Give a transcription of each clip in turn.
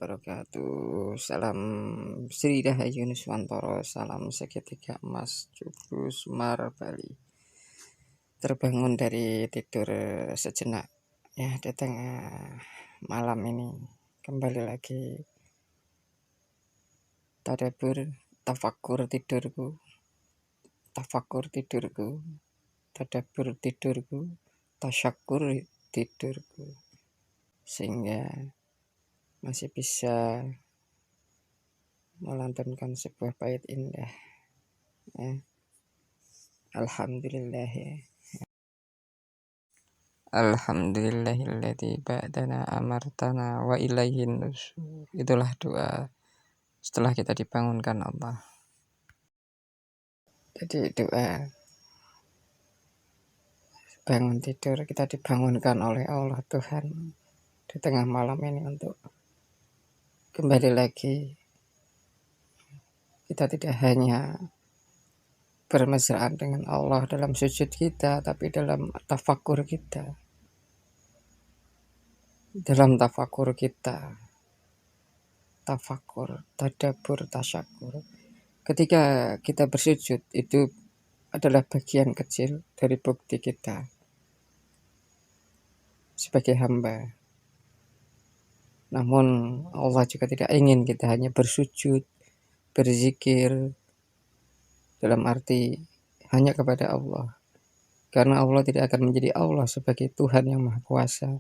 wabarakatuh. Salam Sri Rahayu Nuswantoro, salam segitiga emas, Jubu Semar Bali. Terbangun dari tidur sejenak ya di tengah malam ini, kembali lagi tadabbur, tafakur tidurku, tadabbur tidurku, tasyakur tidurku, sehingga masih bisa melantunkan sebuah bait indah ya. Alhamdulillah ya. Alhamdulillahilladzi ba'dana amartana wa ilaihin nusyur. Itulah doa setelah kita dibangunkan Allah. Jadi doa bangun tidur, kita dibangunkan oleh Allah Tuhan di tengah malam ini untuk kembali lagi. Kita tidak hanya bermesraan dengan Allah dalam sujud kita, tapi dalam tafakur kita. Dalam tafakur kita, tafakur, tadabbur, tasyakur. Ketika kita bersujud, itu adalah bagian kecil dari bukti kita sebagai hamba. Namun Allah juga tidak ingin kita hanya bersujud, berzikir, dalam arti hanya kepada Allah. Karena Allah tidak akan menjadi Allah sebagai Tuhan yang Maha Kuasa,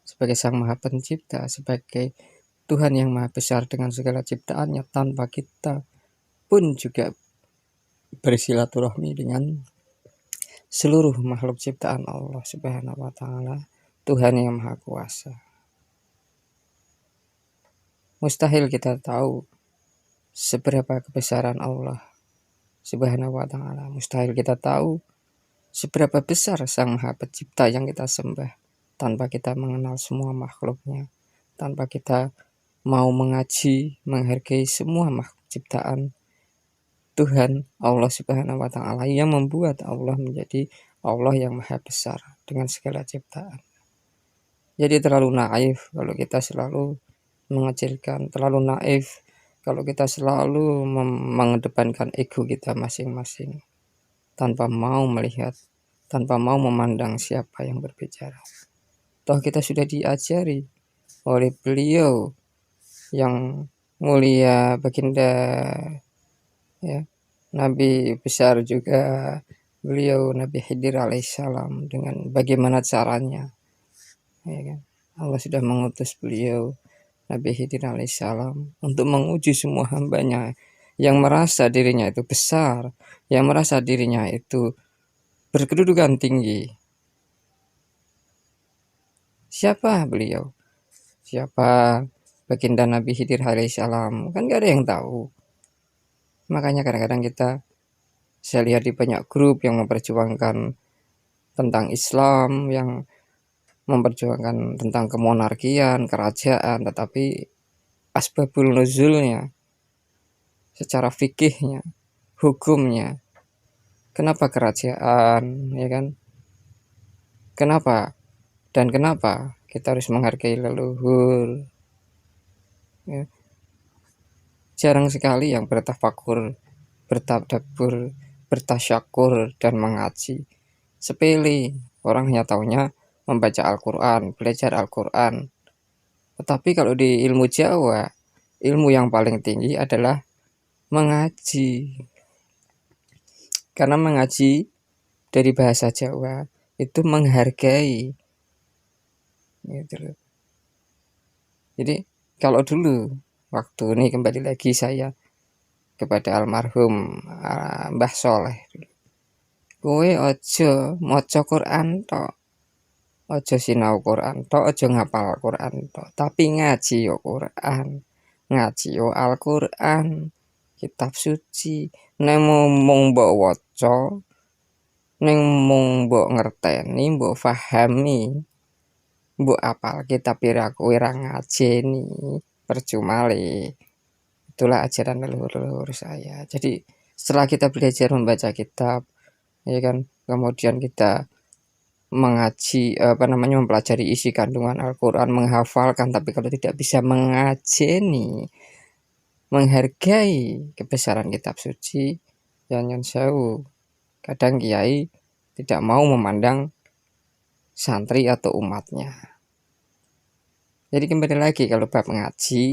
sebagai Sang Maha Pencipta, sebagai Tuhan yang Maha Besar dengan segala ciptaannya, tanpa kita pun juga bersilaturahmi dengan seluruh makhluk ciptaan Allah Subhanahu wa Ta'ala, Tuhan yang Maha Kuasa. Mustahil kita tahu seberapa kebesaran Allah Subhanahu wa Ta'ala. Mustahil kita tahu seberapa besar Sang Maha Pencipta yang kita sembah tanpa kita mengenal semua makhluknya, tanpa kita mau mengaji, menghargai semua makhluk ciptaan Tuhan Allah Subhanahu wa Ta'ala yang membuat Allah menjadi Allah yang Maha Besar dengan segala ciptaan. Jadi terlalu naif kalau kita selalu mengecilkan, terlalu naif kalau kita selalu mengedepankan ego kita masing-masing tanpa mau melihat, tanpa mau memandang siapa yang berbicara. Toh kita sudah diajari oleh beliau yang mulia, baginda ya, Nabi besar juga beliau, Nabi Khidir alaihissalam, dengan bagaimana caranya ya kan? Allah sudah mengutus beliau Nabi Khidir alaihissalam untuk menguji semua hambanya yang merasa dirinya itu besar, yang merasa dirinya itu berkedudukan tinggi. Siapa beliau? Siapa baginda Nabi Khidir alaihissalam? Kan gak ada yang tahu. Makanya kadang-kadang saya lihat di banyak grup yang memperjuangkan tentang Islam, yang memperjuangkan tentang kemonarkian, kerajaan, tetapi asbabul nuzulnya, secara fikihnya, hukumnya, kenapa kerajaan, ya kan? Kenapa kita harus menghargai leluhur? Ya. Jarang sekali yang bertafakur, bertadabbur, bertasyakur, dan mengaji. Sepele, orang hanya taunya membaca Al-Quran, belajar Al-Quran. Tetapi kalau di ilmu Jawa, ilmu yang paling tinggi adalah mengaji. Karena mengaji dari bahasa Jawa itu menghargai. Gitu. Jadi kalau dulu, waktu ini kembali lagi saya kepada almarhum Mbah Soleh. Kowe ojo maca Quran tok, ojo sinau Quran tok, ojo ngapal Quran tok, tapi ngaji yo Quran, ngaji yo Al-Quran, kitab suci. Nek mung mbok waca, nek mung mbok ngerteni, mbok fahami, mbok apal kitab ira kowe ra ngajeni, percuma le. Itulah ajaran leluhur saya. Jadi setelah kita belajar membaca kitab, ya kan, kemudian kita mengaji, mempelajari isi kandungan Al-Quran, menghafalkan, tapi kalau tidak bisa mengajeni, menghargai kebesaran kitab suci, ya nyon sewu, kadang kiai tidak mau memandang santri atau umatnya. Jadi kembali lagi, kalau bab ngaji,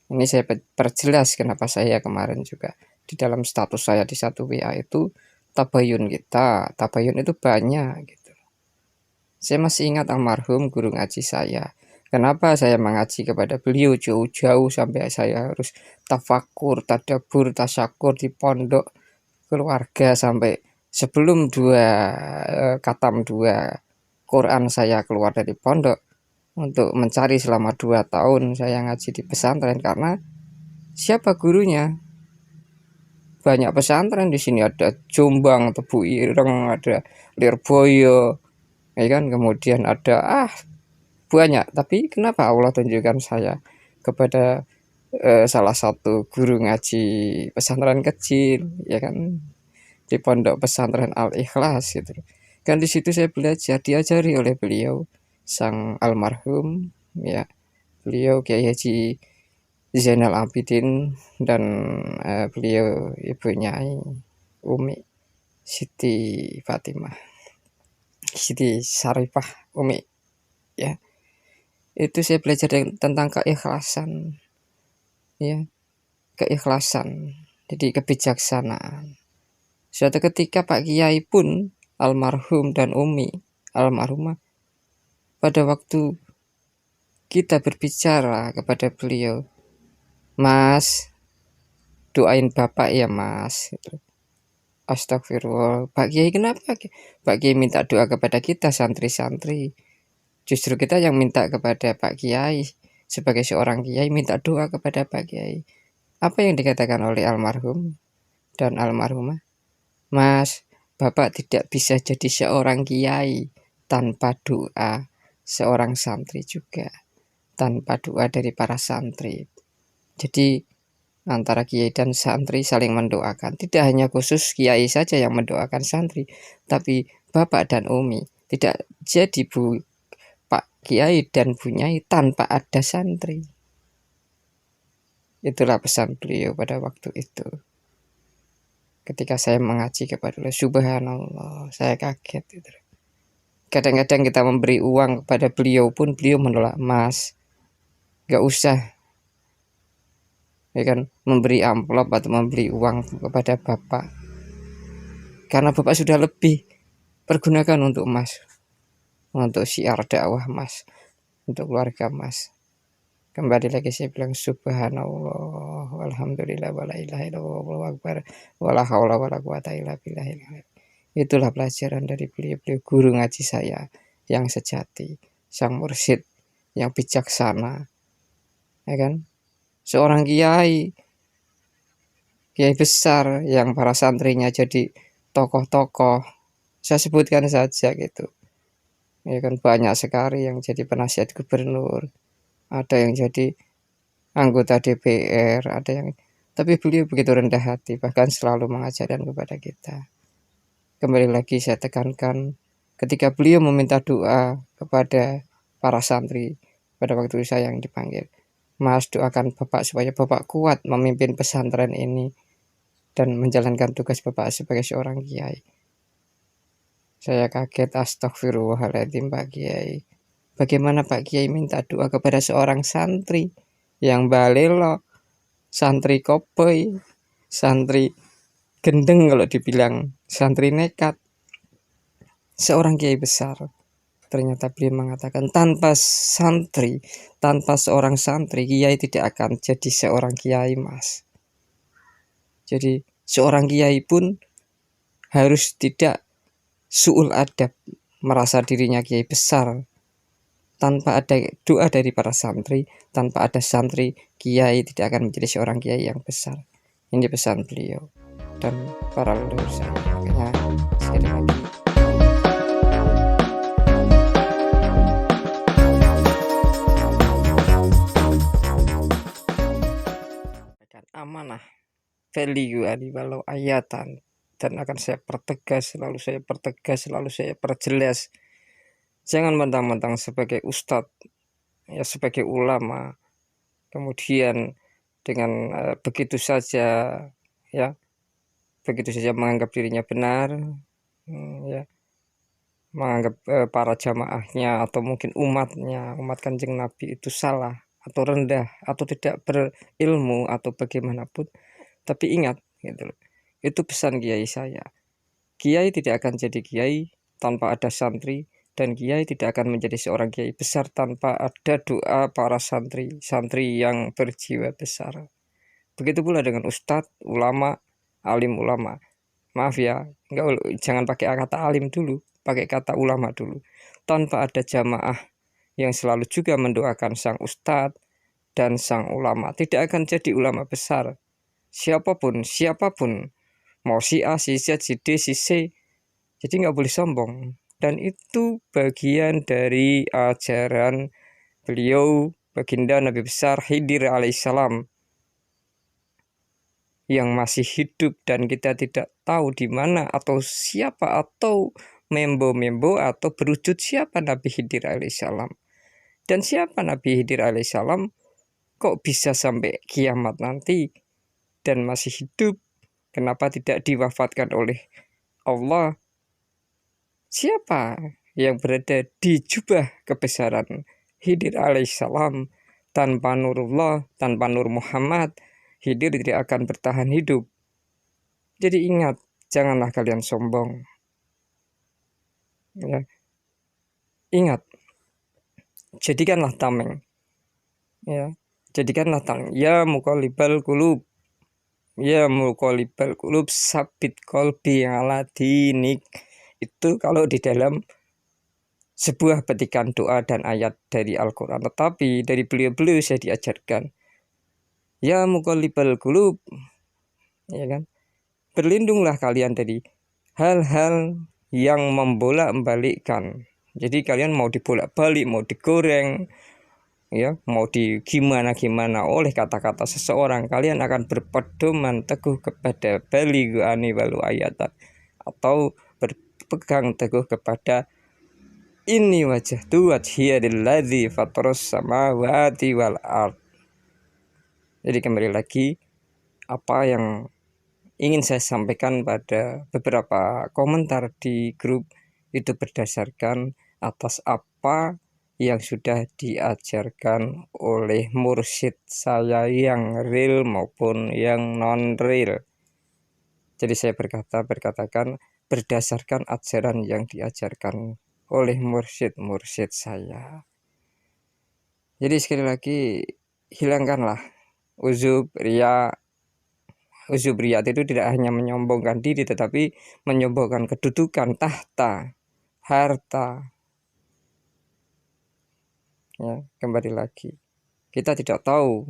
ini saya perjelas kenapa saya kemarin juga di dalam status saya di satu WA itu tabayun kita. Tabayun itu banyak gitu. Saya masih ingat almarhum guru ngaji saya. Kenapa saya mengaji kepada beliau jauh-jauh sampai saya harus tafakur, tadabur, tasyakur di pondok keluarga sampai sebelum katam 2 Quran saya keluar dari pondok untuk mencari selama 2 tahun saya ngaji di pesantren. Karena siapa gurunya? Banyak pesantren di sini, ada Jombang, Tebu Ireng, ada Lirboyo, ya kan, kemudian ada banyak. Tapi kenapa Allah tunjukkan saya kepada salah satu guru ngaji pesantren kecil, ya kan, di pondok pesantren Al-Ikhlas gitu. Kan di situ saya belajar, diajari oleh beliau sang almarhum, ya, beliau Kiai Haji Zainal Abidin, dan beliau Ibu Nyai Umi Siti Fatimah, Siti Sarifah Umi, ya. Itu saya belajar tentang keikhlasan, ya, keikhlasan, jadi kebijaksanaan. Suatu ketika Pak Kiai pun almarhum dan Umi almarhumah, pada waktu kita berbicara kepada beliau, Mas, doain Bapak ya Mas. Astagfirullah, Pak Kiai kenapa? Pak Kiai minta doa kepada kita santri-santri. Justru kita yang minta kepada Pak Kiai. Sebagai seorang Kiai minta doa kepada Pak Kiai. Apa yang dikatakan oleh almarhum dan almarhumah? Mas, Bapak tidak bisa jadi seorang kiai tanpa doa seorang santri juga, tanpa doa dari para santri. Jadi antara kiai dan santri saling mendoakan. Tidak hanya khusus kiai saja yang mendoakan santri, tapi Bapak dan Umi. Tidak jadi Pak Kiai dan Bu Nyai tanpa ada santri. Itulah pesan beliau pada waktu itu. Ketika saya mengaji kepada beliau, subhanallah, saya kaget. Kadang-kadang kita memberi uang kepada beliau pun beliau menolak. Mas, gak usah, ya kan, memberi amplop atau memberi uang kepada Bapak, karena Bapak sudah lebih, pergunakan untuk Mas, untuk syiar dakwah Mas, untuk keluarga Mas. Kembali lagi saya bilang subhanallah, walhamdulillah, wala ilaha illallah, wallahu akbar, wala haula wala quwata illa billah. Itulah pelajaran dari beliau guru ngaji saya yang sejati, sang mursyid yang bijaksana, ya kan, seorang kiai besar yang para santrinya jadi tokoh-tokoh. Saya sebutkan saja gitu, ya kan, banyak sekali yang jadi penasihat gubernur, ada yang jadi anggota DPR, ada yang, tapi beliau begitu rendah hati, bahkan selalu mengajarkan kepada kita. Kembali lagi saya tekankan, ketika beliau meminta doa kepada para santri pada waktu saya yang dipanggil, Mas, doakan Bapak supaya Bapak kuat memimpin pesantren ini dan menjalankan tugas Bapak sebagai seorang kiai. Saya kaget, astagfirullahaladzim, Pak Kiai. Bagaimana Pak Kiai minta doa kepada seorang santri yang balelo, santri koboi, santri gendeng kalau dibilang, santri nekat, seorang kiai besar. Ternyata beliau mengatakan, tanpa santri, tanpa seorang santri, kiai tidak akan jadi seorang kiai, Mas. Jadi seorang kiai pun harus tidak su'ul adab, merasa dirinya kiai besar. Tanpa ada doa dari para santri, tanpa ada santri, kiai tidak akan menjadi seorang kiai yang besar. Ini pesan beliau dan para leluhur saya. Makanya sekali lagi, amanah value walau ayatan dan akan saya pertegas, selalu saya perjelas. Jangan mentang-mentang sebagai ustadz, ya sebagai ulama, kemudian dengan begitu saja menganggap dirinya benar, ya, menganggap para jamaahnya atau mungkin umat Kanjeng Nabi itu salah atau rendah atau tidak berilmu atau bagaimanapun. Tapi ingat, gitu loh, itu pesan kiai saya. Kiai tidak akan jadi kiai tanpa ada santri, dan kiai tidak akan menjadi seorang kiai besar tanpa ada doa para santri yang berjiwa besar. Begitu pula dengan ustadz, ulama, alim ulama. Maaf ya, jangan pakai kata alim dulu, pakai kata ulama dulu. Tanpa ada jamaah yang selalu juga mendoakan sang ustadz dan sang ulama, tidak akan jadi ulama besar. Siapapun, mau si A, si Z, si D, si C, jadi nggak boleh sombong. Dan itu bagian dari ajaran beliau, baginda Nabi besar Khidir alaihissalam, yang masih hidup dan kita tidak tahu di mana atau siapa atau membo atau berwujud siapa Nabi Khidir alaihissalam. Dan siapa Nabi Khidir alaihissalam kok bisa sampai kiamat nanti dan masih hidup? Kenapa tidak diwafatkan oleh Allah? Siapa yang berada di jubah kebesaran Khidir alaihissalam? Tanpa nurullah, tanpa nur Muhammad, Khidir tidak akan bertahan hidup. Jadi ingat, janganlah kalian sombong. Ya. Ingat, jadikanlah tameng. Ya, jadikanlah tameng. Ya muqallibal qulub, ya muqallibal qulub, sabit qalbi ala dinik. Itu kalau di dalam sebuah petikan doa dan ayat dari Al-Quran. Tetapi dari beliau-beliau saya diajarkan, ya muqallibal qulub, ya kan, berlindunglah kalian dari hal-hal yang membolak-balikkan. Jadi kalian mau dibolak-balik, mau digoreng, ya, mau di gimana oleh kata-kata seseorang, kalian akan berpedoman teguh kepada balighu'ani walau ayatan, atau berpegang teguh kepada ini wajah tu wajhiya lilladzi fataras samawati wal ard. Jadi kembali lagi, apa yang ingin saya sampaikan pada beberapa komentar di grup itu berdasarkan atas apa yang sudah diajarkan oleh mursyid saya yang real maupun yang non real. Jadi saya berkatakan berdasarkan ajaran yang diajarkan oleh mursyid saya. Jadi sekali lagi, hilangkanlah uzub riya. Uzub riya itu tidak hanya menyombongkan diri, tetapi menyombongkan kedudukan, tahta, harta. Ya, kembali lagi, kita tidak tahu,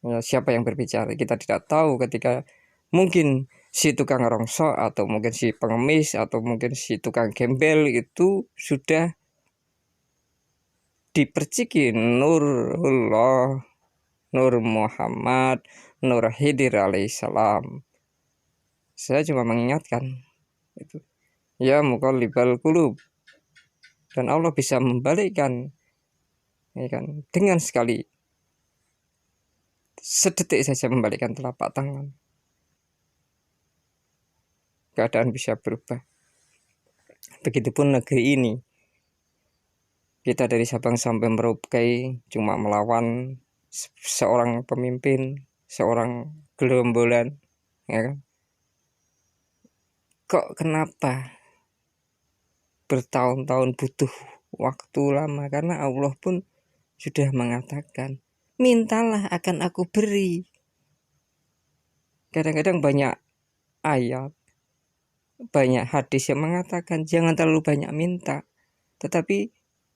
ya, siapa yang berbicara. Kita tidak tahu ketika mungkin si tukang rongsok atau mungkin si pengemis atau mungkin si tukang gembel itu sudah diperciki nurullah, nur Muhammad, nur Khidir alaihissalam. Saya cuma mengingatkan itu, ya muqallibal qulub, dan Allah bisa membalikkan, ya kan, dengan sekali sedetik saja membalikkan telapak tangan, keadaan bisa berubah. Begitupun negeri ini, kita dari Sabang sampai Merauke cuma melawan seorang pemimpin, seorang gerombolan, ya kan? Kok kenapa bertahun-tahun butuh waktu lama? Karena Allah pun sudah mengatakan, mintalah akan aku beri. Kadang-kadang banyak ayat, banyak hadis yang mengatakan jangan terlalu banyak minta. Tetapi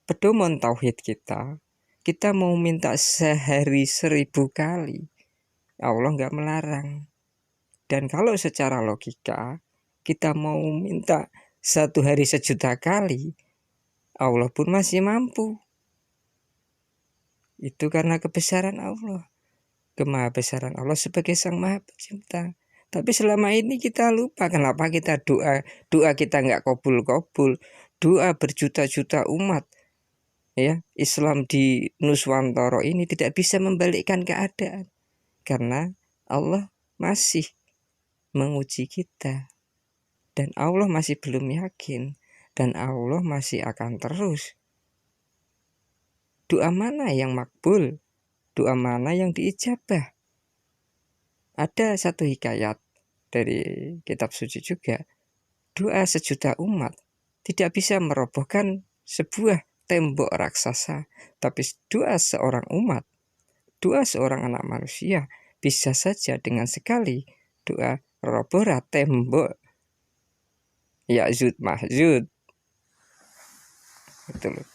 pedoman tauhid kita mau minta sehari 1000 kali, Allah nggak melarang. Dan kalau secara logika kita mau minta 1 hari 1.000.000 kali, Allah pun masih mampu. Itu karena kebesaran Allah, kemahabesaran Allah sebagai Sang Maha Pencipta. Tapi selama ini kita lupa kenapa kita doa kita nggak kabul-kabul. Doa berjuta-juta umat ya Islam di Nuswantara ini tidak bisa membalikkan keadaan karena Allah masih menguji kita dan Allah masih belum yakin dan Allah masih akan terus. Doa mana yang makbul? Doa mana yang diijabah? Ada satu hikayat dari kitab suci juga. Doa sejuta umat tidak bisa merobohkan sebuah tembok raksasa, tapi doa seorang umat, doa seorang anak manusia bisa saja dengan sekali doa roboh tembok Ya'jud Ma'jud. Gitu loh.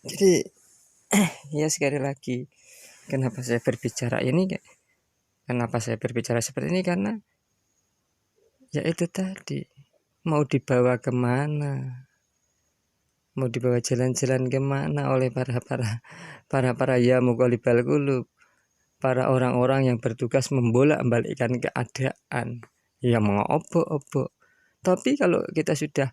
Jadi ya sekali lagi, kenapa saya berbicara seperti ini karena ya itu tadi, mau dibawa kemana? Mau dibawa jalan-jalan kemana oleh para ya muqallibal qulub, para orang-orang yang bertugas membolak-balikkan keadaan, ya mau obok-obok. Tapi kalau kita sudah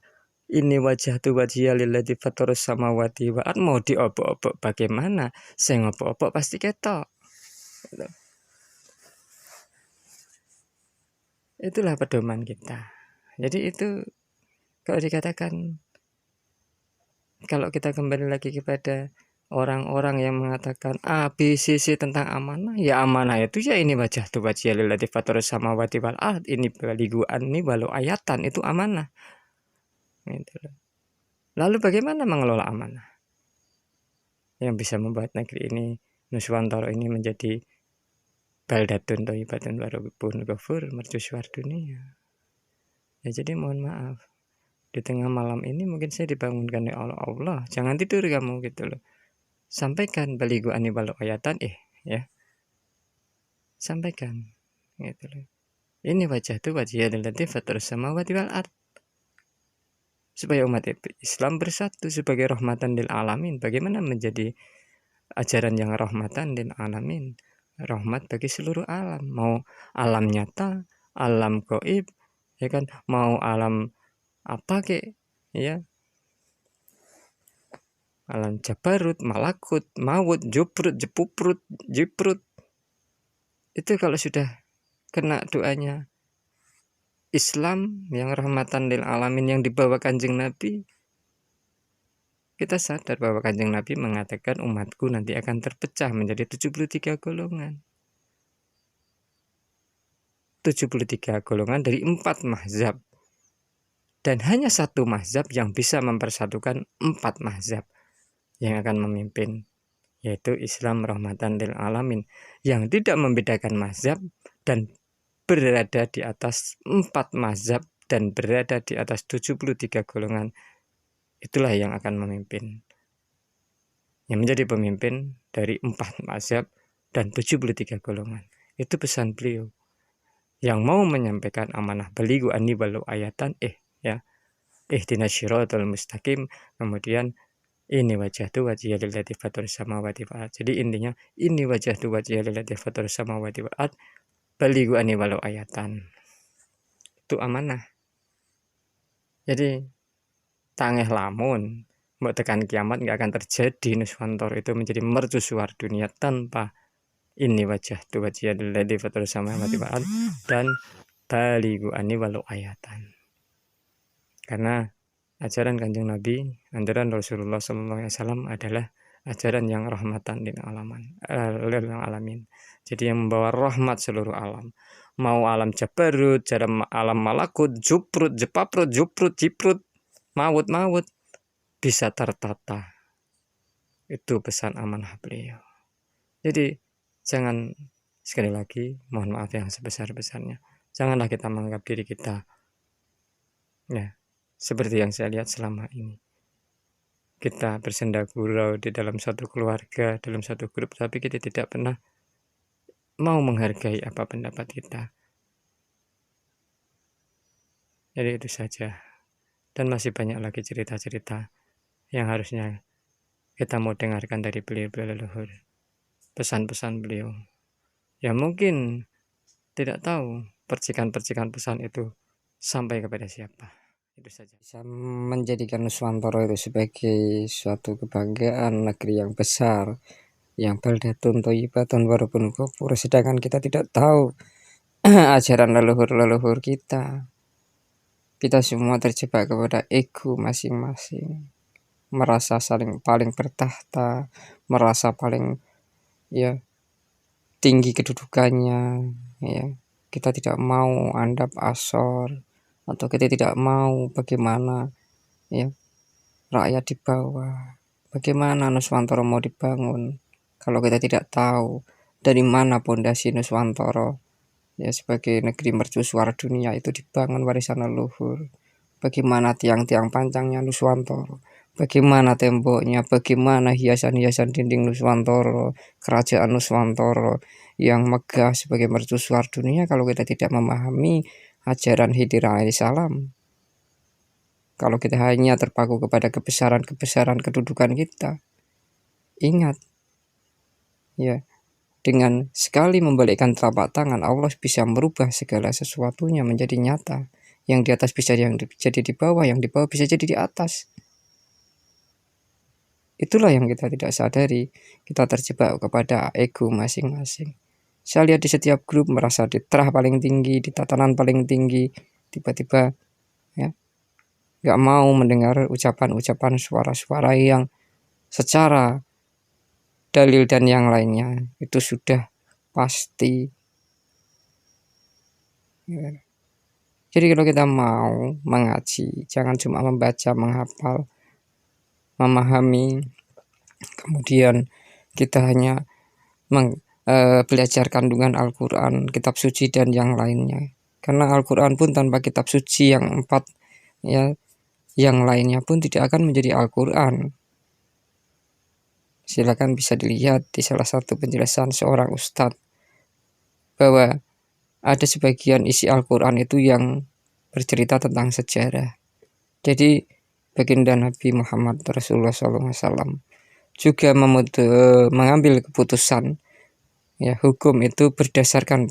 ini wajah tu wajhiya lilladzi fatarus samawati wal ard, mau diobok-obok bagaimana? Sing obok-obok pasti ketok. Itulah pedoman kita. Jadi itu kalau dikatakan, kalau kita kembali lagi kepada orang-orang yang mengatakan A, B, C, C tentang amanah, ya amanah itu ya ini wajah tu wajhiya lilladzi fatarus samawati wal ard, ini baliguan, ini walau ayatan, itu amanah. Gitu. Lalu bagaimana mengelola amanah yang bisa membuat negeri ini, Nuswantara ini menjadi baldatun thayyibatun wa rabbun ghafur, mercusuar dunia. Ya jadi mohon maaf, di tengah malam ini mungkin saya dibangunkan oleh Allah, jangan tidur kamu gitu loh. Sampaikan baligu ani walau ayatan ya. Sampaikan gitu loh. Ini wajah tu wajhiya lilladzi fatarus samawati wal ard. Supaya umat Islam bersatu sebagai rahmatan lil alamin. Bagaimana menjadi ajaran yang rahmatan lil alamin? Rahmat bagi seluruh alam, mau alam nyata, alam gaib, ya kan, mau alam apa kek, ya, alam jabarut, malakut, maut, jubrut, jepuprut, jiprut. Itu kalau sudah kena doanya Islam yang rahmatan lil alamin yang dibawa Kanjeng Nabi, kita sadar bahwa Kanjeng Nabi mengatakan umatku nanti akan terpecah menjadi 73 golongan. 73 golongan dari 4 mazhab. Dan hanya satu mazhab yang bisa mempersatukan 4 mazhab yang akan memimpin, yaitu Islam rahmatan lil alamin, yang tidak membedakan mazhab dan berada di atas 4 mazhab dan berada di atas 73 golongan. Itulah yang akan memimpin, yang menjadi pemimpin dari 4 mazhab dan 73 golongan. Itu pesan beliau yang mau menyampaikan amanah baligu anni walau ayatan ya, ihdinas syiratal mustaqim, kemudian ini wajah tu wajhiya lilladzi fatarus samawati wal ard. Jadi intinya ini wajah tu wajhiya lilladzi fatarus samawati wal ard, baligu anni walau ayatan. Itu amanah. Jadi tangeh lamun mbok tekan kiamat nggak akan terjadi Nuswantara itu menjadi mercusuar dunia tanpa ini wajah tu wajhiya lilladzi fatarus samawati wal ard dan baligu anni walau ayatan. Karena ajaran Kanjeng Nabi, ajaran Rasulullah SAW adalah ajaran yang rahmatan lil alamin. Jadi yang membawa rahmat seluruh alam. Mau alam jabarut, alam malakut, juprut, jepaprut, juprut, jiprut, maut, bisa tertata. Itu pesan amanah beliau. Jadi jangan, sekali lagi mohon maaf yang sebesar-besarnya, janganlah kita menganggap diri kita ya seperti yang saya lihat selama ini. Kita bersenda gurau di dalam satu keluarga, dalam satu grup, tapi kita tidak pernah mau menghargai apa pendapat kita. Jadi itu saja. Dan masih banyak lagi cerita-cerita yang harusnya kita mau dengarkan dari beliau leluhur. Pesan-pesan beliau. Ya mungkin tidak tahu percikan-percikan pesan itu sampai kepada siapa. Itu saja. Bisa menjadikan Nuswantara itu sebagai suatu kebanggaan negeri yang besar, yang baldatun thayyibatun warabun ghafur, sedangkan kita tidak tahu ajaran leluhur-leluhur kita. Kita semua terjebak kepada ego masing-masing, merasa paling bertahta, merasa paling ya tinggi kedudukannya, ya. Kita tidak mau andap asor, atau kita tidak mau bagaimana ya rakyat di bawah. Bagaimana Nuswantara mau dibangun kalau kita tidak tahu dari mana pondasi Nuswantara ya sebagai negeri mercusuar dunia itu dibangun warisan leluhur. Bagaimana tiang-tiang pancangnya Nuswantara, bagaimana temboknya, bagaimana hiasan-hiasan dinding Nuswantara, kerajaan Nuswantara yang megah sebagai mercusuar dunia kalau kita tidak memahami ajaran Hidra alaihissalam. Kalau kita hanya terpaku kepada kebesaran-kebesaran kedudukan kita, ingat ya, dengan sekali membalikkan telapak tangan, Allah bisa merubah segala sesuatunya menjadi nyata. Yang di atas bisa jadi di bawah, yang di bawah bisa jadi di atas. Itulah yang kita tidak sadari. Kita terjebak kepada ego masing-masing. Saya lihat di setiap grup merasa di terah paling tinggi, di tatanan paling tinggi, tiba-tiba ya nggak mau mendengar ucapan-ucapan suara-suara yang secara dalil dan yang lainnya itu sudah pasti ya. Jadi kalau kita mau mengaji, jangan cuma membaca, menghafal, memahami, kemudian kita hanya belajar kandungan Al-Quran, kitab suci dan yang lainnya. Karena Al-Quran pun tanpa kitab suci yang 4 ya, yang lainnya pun tidak akan menjadi Al-Quran. Silakan bisa dilihat di salah satu penjelasan seorang ustadz bahwa ada sebagian isi Al-Quran itu yang bercerita tentang sejarah. Jadi baginda Nabi Muhammad Rasulullah SAW juga mengambil keputusan ya hukum itu berdasarkan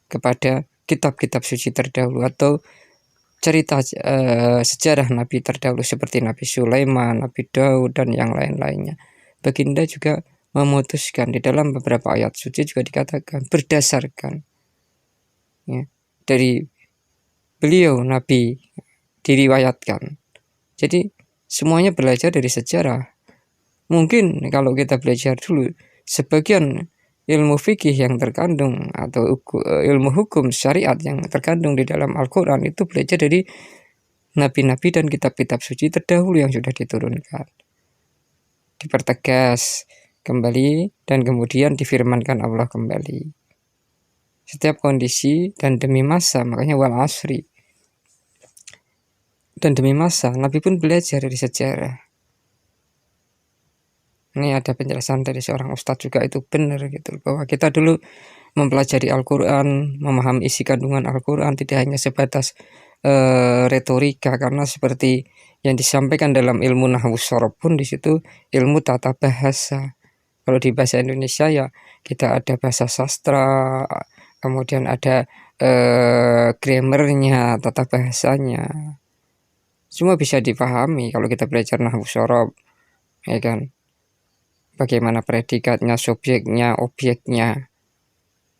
kepada kitab-kitab suci terdahulu atau cerita sejarah Nabi terdahulu seperti Nabi Sulaiman, Nabi Daud dan yang lain-lainnya. Baginda juga memutuskan di dalam beberapa ayat suci juga dikatakan berdasarkan ya, dari beliau Nabi diriwayatkan. Jadi semuanya belajar dari sejarah. Mungkin kalau kita belajar dulu sebagian ilmu fikih yang terkandung atau ilmu hukum syariat yang terkandung di dalam Al-Quran itu belajar dari nabi-nabi dan kitab-kitab suci terdahulu yang sudah diturunkan, dipertegas kembali dan kemudian difirmankan Allah kembali setiap kondisi dan demi masa. Makanya wal asri, dan demi masa Nabi pun belajar dari sejarah. Ini ada penjelasan dari seorang ustadz juga, itu benar gitu, bahwa kita dulu mempelajari Al-Quran, memahami isi kandungan Al-Quran tidak hanya sebatas retorika, karena seperti yang disampaikan dalam ilmu nahwu sorob pun di situ ilmu tata bahasa. Kalau di bahasa Indonesia ya kita ada bahasa sastra, kemudian ada grammarnya, tata bahasanya. Semua bisa dipahami kalau kita belajar nahwu sorob, ya kan? Bagaimana predikatnya, subjeknya, objeknya.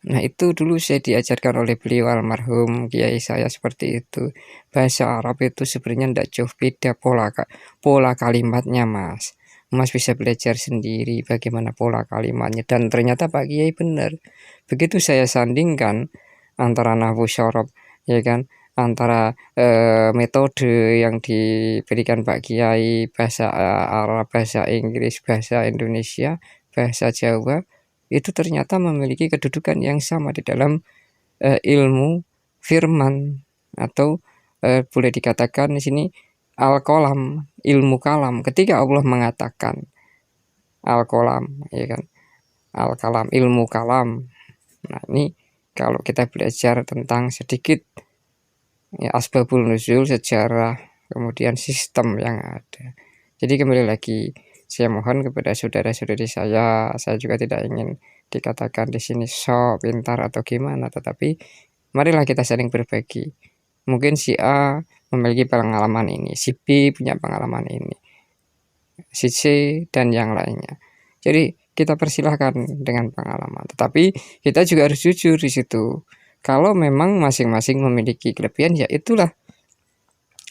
Nah itu dulu saya diajarkan oleh beliau almarhum kiai saya seperti itu. Bahasa Arab itu sebenarnya tidak jauh beda pola kalimatnya mas. Mas bisa belajar sendiri bagaimana pola kalimatnya. Dan ternyata Pak Kiai benar. Begitu saya sandingkan antara nahwu syarab, ya kan, antara metode yang diberikan Pak Kiai, bahasa Arab, bahasa Inggris, bahasa Indonesia, bahasa Jawa, itu ternyata memiliki kedudukan yang sama di dalam ilmu firman, atau boleh dikatakan di sini al-qalam, ilmu kalam. Ketika Allah mengatakan al-qalam, ya kan, al-kalam, ilmu kalam. Nah ini kalau kita belajar tentang sedikit ya, asbabul nuzul, sejarah, kemudian sistem yang ada. Jadi kembali lagi saya mohon kepada saudara-saudari saya juga tidak ingin dikatakan di sini sok pintar atau gimana, tetapi marilah kita saling berbagi. Mungkin si A memiliki pengalaman ini, si B punya pengalaman ini, si C dan yang lainnya. Jadi kita persilahkan dengan pengalaman, tetapi kita juga harus jujur di situ. Kalau memang masing-masing memiliki kelebihan, ya itulah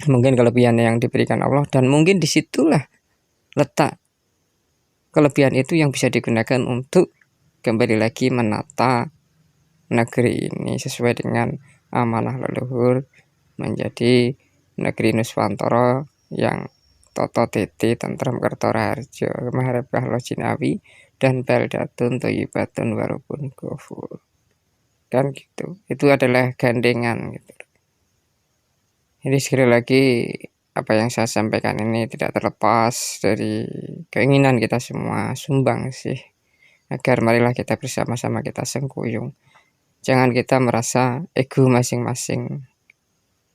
mungkin kelebihan yang diberikan Allah, dan mungkin disitulah letak kelebihan itu yang bisa digunakan untuk kembali lagi menata negeri ini sesuai dengan amanah leluhur menjadi negeri Nuswantara yang Toto Titi Tentrem Kertoraharjo Maharepah Lojinawi dan Baldatun Toyibatun Warupun Gofur, kan gitu. Itu adalah gandengan gitu. Jadi sekali lagi apa yang saya sampaikan ini tidak terlepas dari keinginan kita semua sumbang sih, agar marilah kita bersama-sama kita sengkuyung. Jangan kita merasa ego masing-masing.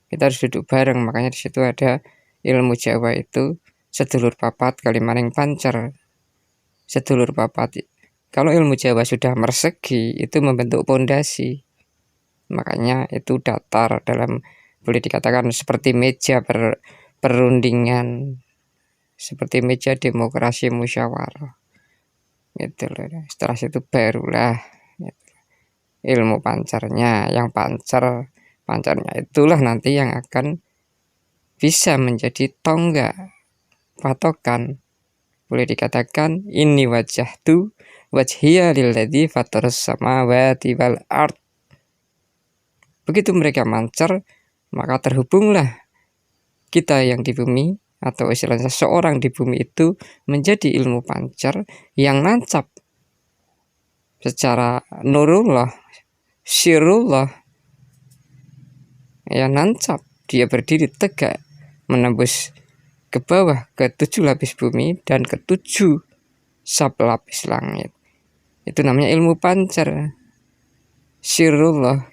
Kita harus duduk bareng. Makanya di situ ada ilmu Jawa itu sedulur papat kali maning pancer. Sedulur papat. Kalau ilmu Jawa sudah mersegi, itu membentuk pondasi. Makanya itu datar, dalam boleh dikatakan seperti meja perundingan, seperti meja demokrasi musyawarah. Gitu loh. Setelah itu barulah gitu, ilmu pancarnya, yang pancarnya itulah nanti yang akan bisa menjadi tonggak patokan. Boleh dikatakan ini wajah tu wajhiya lilladzi fataras samawati wal ard. Begitu mereka mancar, maka terhubunglah kita yang di bumi, atau istilahnya seorang di bumi itu menjadi ilmu pancar yang nancap secara nurullah, sirullah, ya nancap, dia berdiri tegak menembus ke bawah ke 7 lapis bumi dan ke 7 sablapis langit. Itu namanya ilmu pancar, sirullah,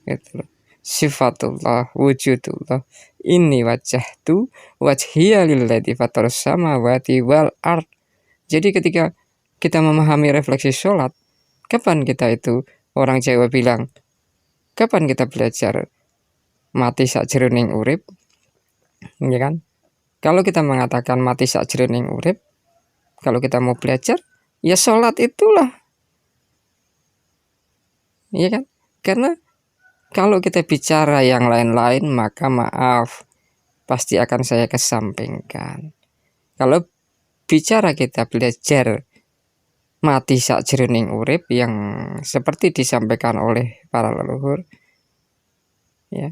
gitu. Sifatullah, wujudullah. Ini wajah tu wajhiya lilladzi fataras samawati wal ard. Jadi ketika kita memahami refleksi sholat, kapan kita itu, orang Jawa bilang, kapan kita belajar mati sakjroning urip, ya kan? Kalau kita mengatakan mati sakjroning urip, kalau kita mau belajar, ya sholat itulah, ya kan? Karena kalau kita bicara yang lain-lain, maka maaf, pasti akan saya kesampingkan. Kalau bicara kita belajar mati sakjroning urip yang seperti disampaikan oleh para leluhur, ya,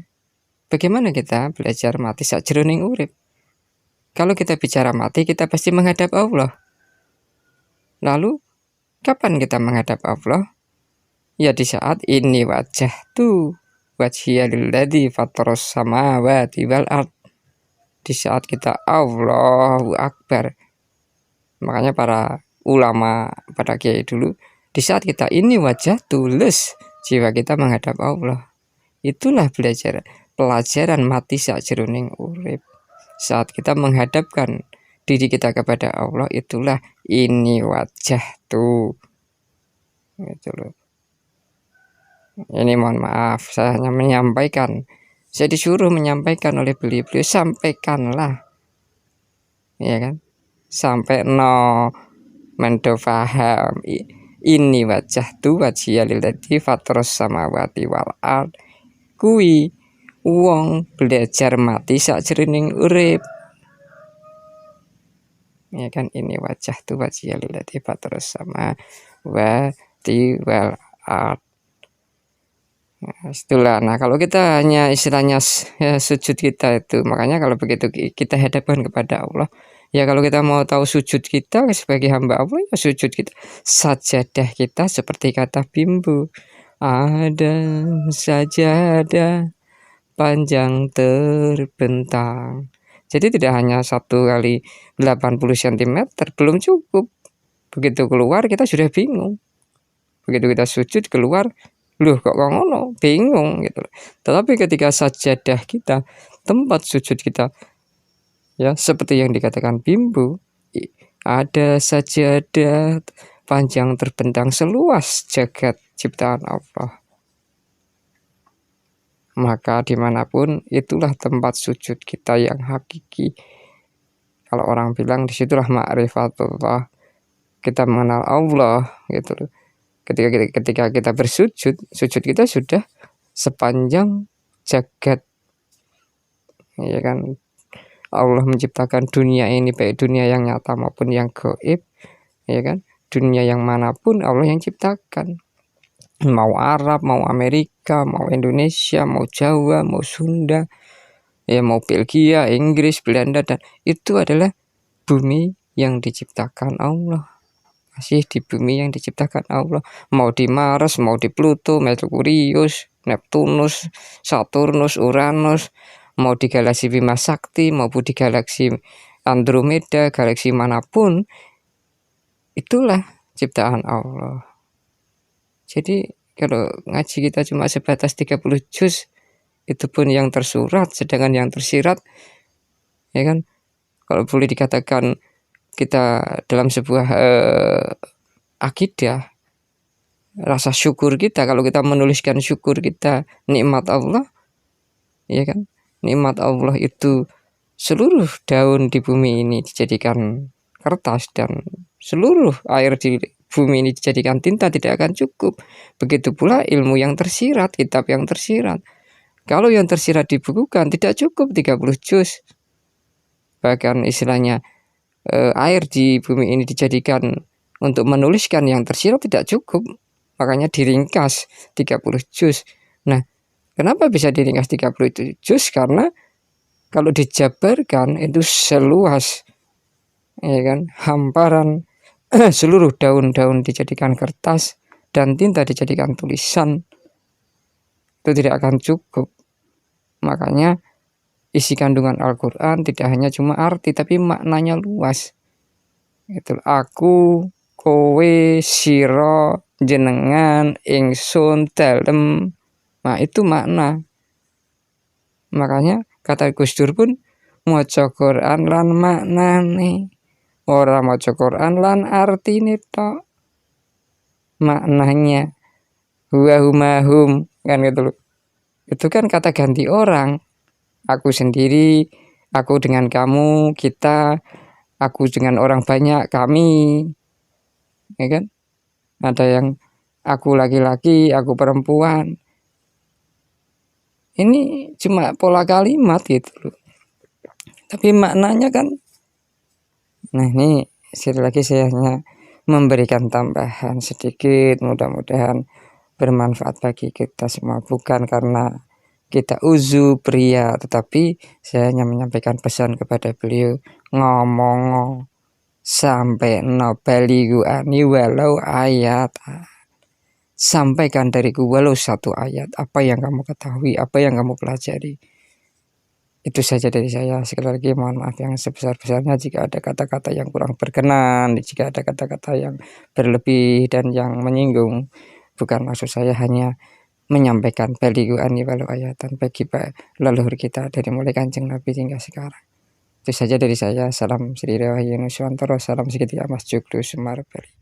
bagaimana kita belajar mati sakjroning urip? Kalau kita bicara mati, kita pasti menghadap Allah. Lalu kapan kita menghadap Allah? Ya di saat ini wajah tu wajhiya lilladzi fataras samawati wal ard. Di saat kita Allahu Akbar. Makanya para ulama, pada kiai dulu, di saat kita ini wajah tulus, jiwa kita menghadap Allah. Itulah pelajaran mati sakjroning urip. Saat kita menghadapkan diri kita kepada Allah, itulah ini wajah tuh. Gitu loh. Ini mohon maaf, saya hanya menyampaikan. Saya disuruh menyampaikan oleh beliau, sampaikanlah, ya kan? Sampai no mendo paham. Ini wajah tu wajhiya lilladzi fataras samawati wal ard. Kui wong belajar mati sakjroning urip, ya kan? Ini wajah tu wajhiya lilladzi fataras samawati wal ard. Nah, itulah. Nah, kalau kita hanya istilahnya ya, sujud kita itu, makanya kalau begitu kita hadapkan kepada Allah, ya kalau kita mau tahu sujud kita sebagai hamba Allah, ya sujud kita, sajadah kita seperti kata Bimbu, ada sajadah panjang terbentang. Jadi tidak hanya 1 kali 80 cm, belum cukup. Begitu keluar kita sudah bingung. Begitu kita sujud keluar, loh kok ngono, bingung gitu. Tetapi ketika sajadah kita, tempat sujud kita, ya seperti yang dikatakan Bimbu, ada sajadah panjang terbentang seluas jagat ciptaan Allah. Maka dimanapun itulah tempat sujud kita yang hakiki. Kalau orang bilang disitulah ma'rifatullah, kita mengenal Allah gitu. Ketika kita bersujud, sujud kita sudah sepanjang jagat, ya kan. Allah menciptakan dunia ini, baik dunia yang nyata maupun yang gaib, ya kan. Dunia yang manapun Allah yang ciptakan. Mau Arab, mau Amerika, mau Indonesia, mau Jawa, mau Sunda, ya mau Belgia, Inggris, Belanda, dan itu adalah bumi yang diciptakan Allah. Masih di bumi yang diciptakan Allah. Mau di Mars, mau di Pluto, Merkurius, Neptunus, Saturnus, Uranus, mau di galaksi Bima Sakti maupun di galaksi Andromeda, galaksi manapun, itulah ciptaan Allah. Jadi kalau ngaji kita cuma sebatas 30 juz, itu pun yang tersurat, sedangkan yang tersirat, ya kan, kalau boleh dikatakan kita dalam sebuah akidah, rasa syukur kita, kalau kita menuliskan syukur kita nikmat Allah, ya kan, nikmat Allah itu seluruh daun di bumi ini dijadikan kertas dan seluruh air di bumi ini dijadikan tinta, tidak akan cukup. Begitu pula ilmu yang tersirat, kitab yang tersirat. Kalau yang tersirat dibukukan tidak cukup 30 juz. Bahkan istilahnya air di bumi ini dijadikan untuk menuliskan yang tersirat tidak cukup. Makanya diringkas 30 juz. Nah, kenapa bisa diringkas 30 juz? Karena kalau dijabarkan itu seluas, ya kan, hamparan seluruh daun-daun dijadikan kertas dan tinta dijadikan tulisan, itu tidak akan cukup. Makanya isi kandungan Al-Quran tidak hanya cuma arti, tapi maknanya luas. Itu aku, kowe, siro, jenengan, ingsun, dalem. Nah itu makna. Makanya kata Gus Dur pun maca Quran lan maknane, ora maca Quran lan artine tok. Maknanya huwa humahum kan gitu loh. Itu kan kata ganti orang. Aku sendiri, aku dengan kamu, kita, aku dengan orang banyak, kami, ya kan. Ada yang aku laki-laki, aku perempuan. Ini cuma pola kalimat gitu loh. Tapi maknanya kan, nah ini sekali lagi saya hanya memberikan tambahan sedikit, mudah-mudahan bermanfaat bagi kita semua. Bukan karena kita uzu pria, tetapi saya hanya menyampaikan pesan kepada beliau, ngomong sampai no baligu ani walau ayat, sampaikan dariku walau satu ayat, apa yang kamu ketahui, apa yang kamu pelajari. Itu saja dari saya. Sekali lagi mohon maaf yang sebesar-besarnya jika ada kata-kata yang kurang berkenan, jika ada kata-kata yang berlebih dan yang menyinggung. Bukan maksud saya hanya menyampaikan baligu ani walau ayatan bagi leluhur kita dari mulai Kanjeng Nabi hingga sekarang. Itu saja dari saya. Salam Sri Rahayu Nuswantara, salam segitiga Mas Joglo Semar Bali.